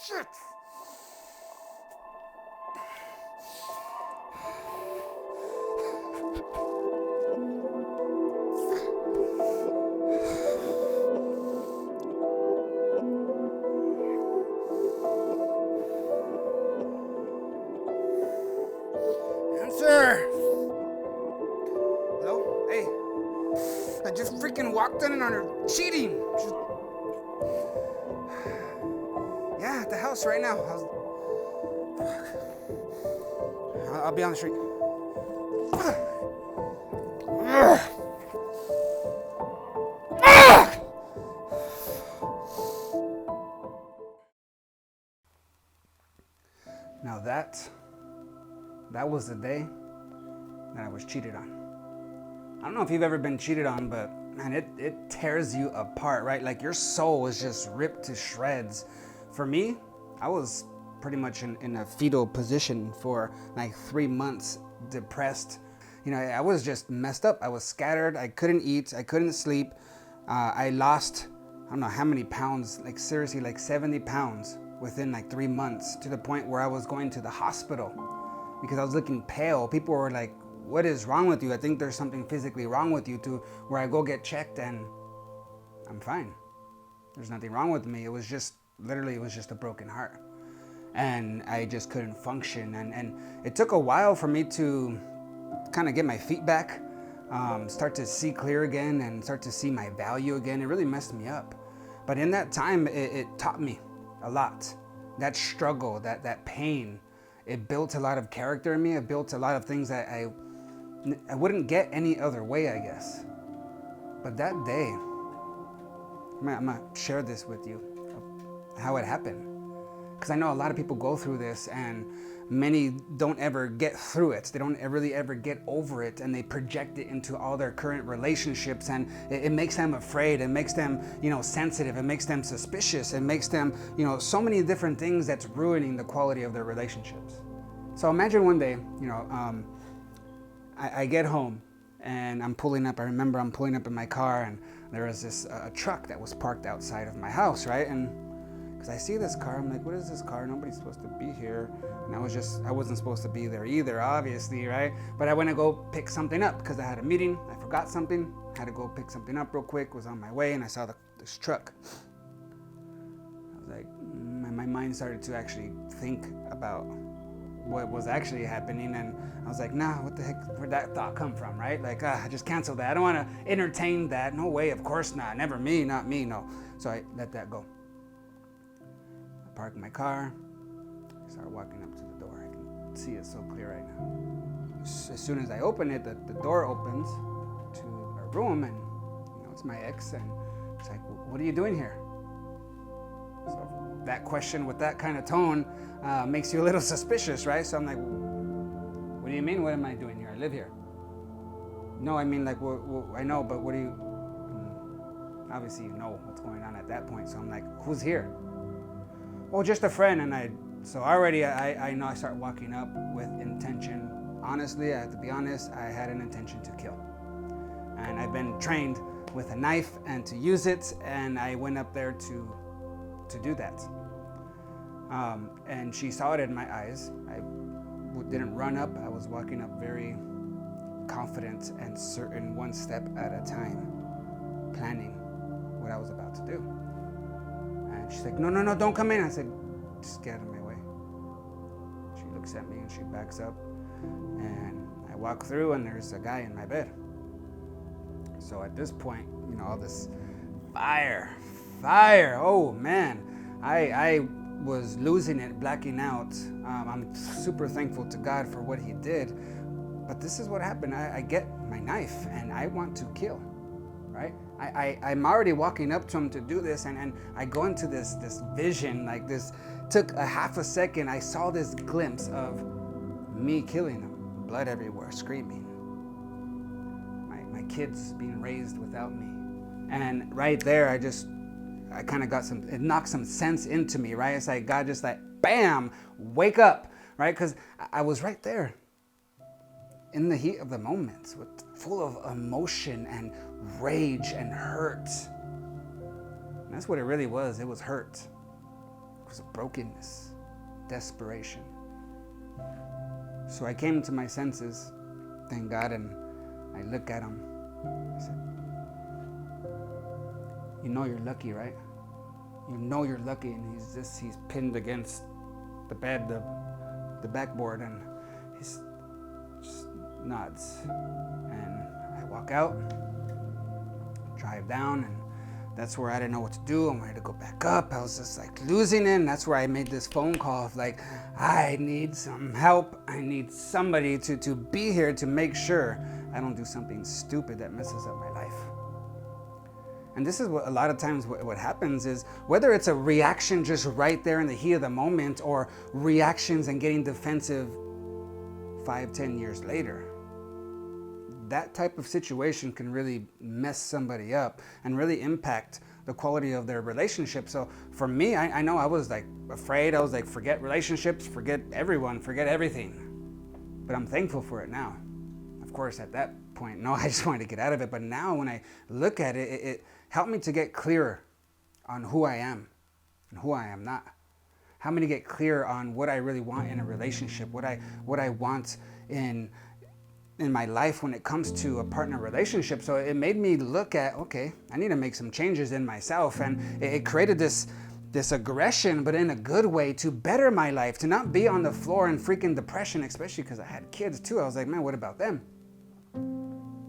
Shit! Answer! Hello? Hey. I just freaking walked in on her cheating. Yeah, at the house right now. I'll be on the street. Now that was the day that I was cheated on. I don't know if you've ever been cheated on, but man, it tears you apart, right? Like your soul is just ripped to shreds. For me, I was pretty much in a fetal position for like 3 months, depressed. You know, I was just messed up. I was scattered. I couldn't eat. I couldn't sleep. I lost, I don't know how many pounds, like seriously, like 70 pounds within like 3 months, to the point where I was going to the hospital because I was looking pale. People were like, what is wrong with you? I think there's something physically wrong with you, to where I go get checked and I'm fine. There's nothing wrong with me. It was just a broken heart. And I just couldn't function. And it took a while for me to kind of get my feet back, start to see clear again and start to see my value again. It really messed me up. But in that time, it taught me a lot. That struggle, that pain, it built a lot of character in me. It built a lot of things that I wouldn't get any other way, I guess. But that day, I'm gonna share this with you, how it happened. Because I know a lot of people go through this and many don't ever get through it. They don't really ever get over it, and they project it into all their current relationships, and it makes them afraid. It makes them, sensitive. It makes them suspicious. It makes them, so many different things that's ruining the quality of their relationships. So imagine one day, I get home and I'm pulling up. I remember I'm pulling up in my car and there was this truck that was parked outside of my house, right? And because I see this car, I'm like, what is this car? Nobody's supposed to be here. And I wasn't supposed to be there either, obviously, right? But I went to go pick something up because I had a meeting. I forgot something. I had to go pick something up real quick, was on my way, and I saw this truck. I was like, my mind started to actually think about what was actually happening, and I was like, nah, what the heck, where'd that thought come from, right? Like, I just canceled that. I don't want to entertain that. No way, of course not. Never me, not me, no. So I let that go. I parked my car. I started walking up to the door. I can see it so clear right now. As soon as I open it, the door opens to a room, and it's my ex, and it's like, what are you doing here? So that question with that kind of tone makes you a little suspicious, right? So I'm like, what do you mean, what am I doing here? I live here. No, I mean, like, I know, but what do you... Obviously, you know what's going on at that point. So I'm like, who's here? Oh, just a friend. And so already I know I start walking up with intention. Honestly, I have to be honest, I had an intention to kill. And I've been trained with a knife and to use it, and I went up there to do that. And she saw it in my eyes. I didn't run up. I was walking up very confident and certain, one step at a time, planning what I was about to do. And she's like, no, don't come in. I said, just get out of my way. She looks at me and she backs up, and I walk through, and there's a guy in my bed. So at this point, all this fire, oh man, I was losing it, blacking out. I'm super thankful to God for what he did. But this is what happened. I get my knife and I want to kill, right? I'm already walking up to him to do this, and I go into this vision, like this, took a half a second. I saw this glimpse of me killing him, blood everywhere, screaming. My kids being raised without me. And right there, I kind of got it knocked some sense into me, right? It's like God just like, bam, wake up, right? Because I was right there in the heat of the moment, full of emotion and rage and hurt. And that's what it really was. It was hurt. was brokenness, desperation. So I came to my senses, thank God, and I look at him. I said, you know you're lucky, right? You know you're lucky. And he's pinned against the bed, the backboard, and he's just nods. And I walk out, drive down, and that's where I didn't know what to do. I wanted to go back up. I was just like losing it. And that's where I made this phone call of like, I need some help. I need somebody to be here to make sure I don't do something stupid that messes up my life. And this is what a lot of times what happens is, whether it's a reaction just right there in the heat of the moment, or reactions and getting defensive 5-10 years later, that type of situation can really mess somebody up and really impact the quality of their relationship. So for me, I know I was like afraid. I was like, forget relationships, forget everyone, forget everything. But I'm thankful for it now. Of course, at that point, no, I just wanted to get out of it. But now when I look at it, it helped me to get clearer on who I am and who I am not. Helped me to get clear on what I really want in a relationship, what I want in my life when it comes to a partner relationship. So it made me look at, okay, I need to make some changes in myself. And it created this aggression, but in a good way, to better my life, to not be on the floor in freaking depression, especially because I had kids too. I was like, man, what about them?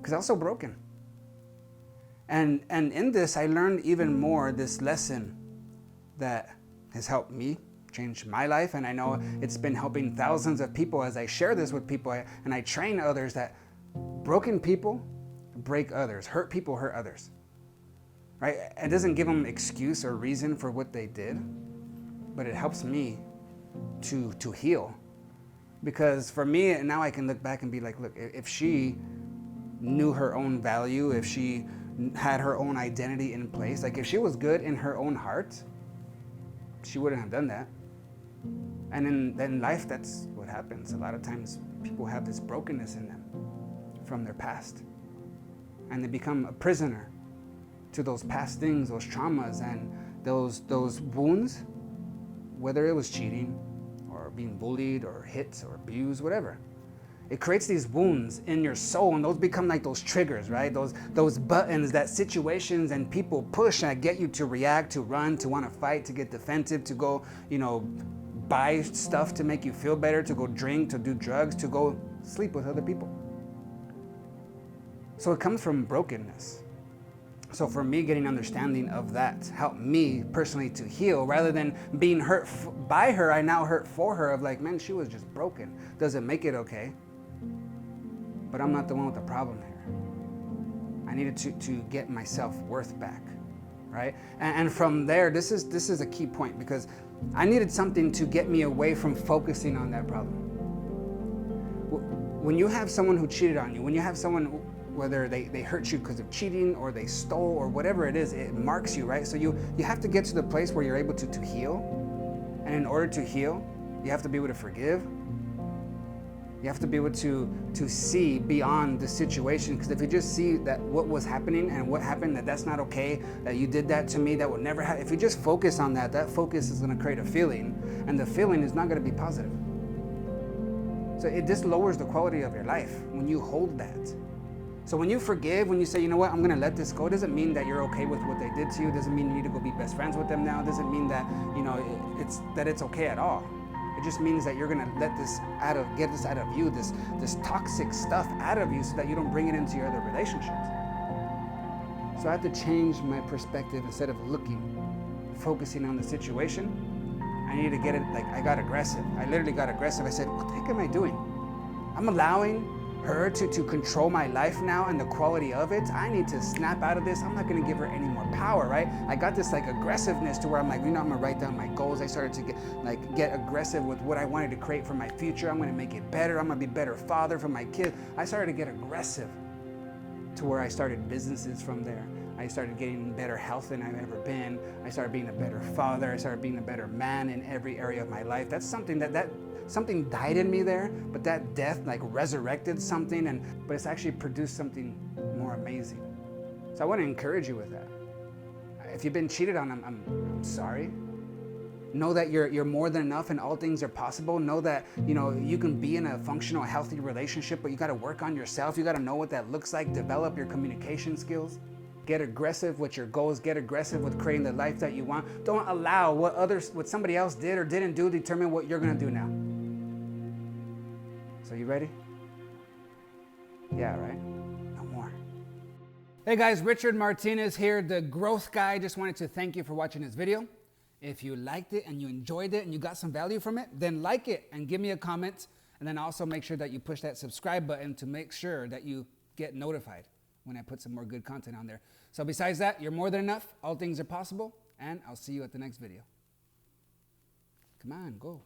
Because I was so broken. And in this, I learned even more this lesson that has helped me change my life. And I know it's been helping thousands of people as I share this with people, and I train others, that broken people break others, hurt people hurt others, right? It doesn't give them excuse or reason for what they did, but it helps me to heal. Because for me, now I can look back and be like, look, if she knew her own value, if she had her own identity in place, like if she was good in her own heart, she wouldn't have done that. And in life, that's what happens. A lot of times people have this brokenness in them from their past, and they become a prisoner to those past things, those traumas, and those wounds, whether it was cheating or being bullied or hit or abused, whatever. It creates these wounds in your soul, and those become like those triggers, right? Those buttons that situations and people push and get you to react, to run, to want to fight, to get defensive, to go, buy stuff to make you feel better, to go drink, to do drugs, to go sleep with other people. So it comes from brokenness. So for me, getting understanding of that helped me personally to heal. Rather than being hurt by her, I now hurt for her, of like, man, she was just broken. Doesn't make it okay. But I'm not the one with the problem here. I needed to get my self-worth back, right? And from there, this is a key point, because I needed something to get me away from focusing on that problem. When you have someone who cheated on you, when you have someone, whether they hurt you because of cheating or they stole or whatever it is, it marks you, right? So you have to get to the place where you're able to heal. And in order to heal, you have to be able to forgive. You have to be able to see beyond the situation, because if you just see that what was happening and what happened, that's not okay, that you did that to me, that would never happen. If you just focus on that focus is going to create a feeling, and the feeling is not going to be positive. So it just lowers the quality of your life when you hold that. So when you forgive, when you say, you know what, I'm going to let this go, it doesn't mean that you're okay with what they did to you. It doesn't mean you need to go be best friends with them now. It doesn't mean that, it's okay at all. It just means that you're gonna get this out of you, this toxic stuff out of you, so that you don't bring it into your other relationships. So I had to change my perspective. Instead of focusing on the situation, I needed to get it, like I got aggressive. I literally got aggressive. I said, what the heck am I doing? I'm allowing her to control my life now and the quality of it. I need to snap out of this. I'm not gonna give her any more power, right? I got this like aggressiveness to where I'm like, I'm gonna write down my goals. I started to get aggressive with what I wanted to create for my future. I'm gonna make it better. I'm gonna be a better father for my kids. I started to get aggressive to where I started businesses from there. I started getting better health than I've ever been. I started being a better father. I started being a better man in every area of my life. That's something that something died in me there, but that death like resurrected something, but it's actually produced something more amazing. So I want to encourage you with that. If you've been cheated on, I'm sorry. Know that you're more than enough and all things are possible. Know that, you can be in a functional, healthy relationship, but you got to work on yourself. You got to know what that looks like. Develop your communication skills. Get aggressive with your goals. Get aggressive with creating the life that you want. Don't allow what somebody else did or didn't do determine what you're going to do now. So you ready? Yeah, right? No more. Hey guys, Richard Martinez here, the growth guy. Just wanted to thank you for watching this video. If you liked it and you enjoyed it and you got some value from it, then like it and give me a comment. And then also make sure that you push that subscribe button to make sure that you get notified when I put some more good content on there. So besides that, you're more than enough. All things are possible. And I'll see you at the next video. Come on, go.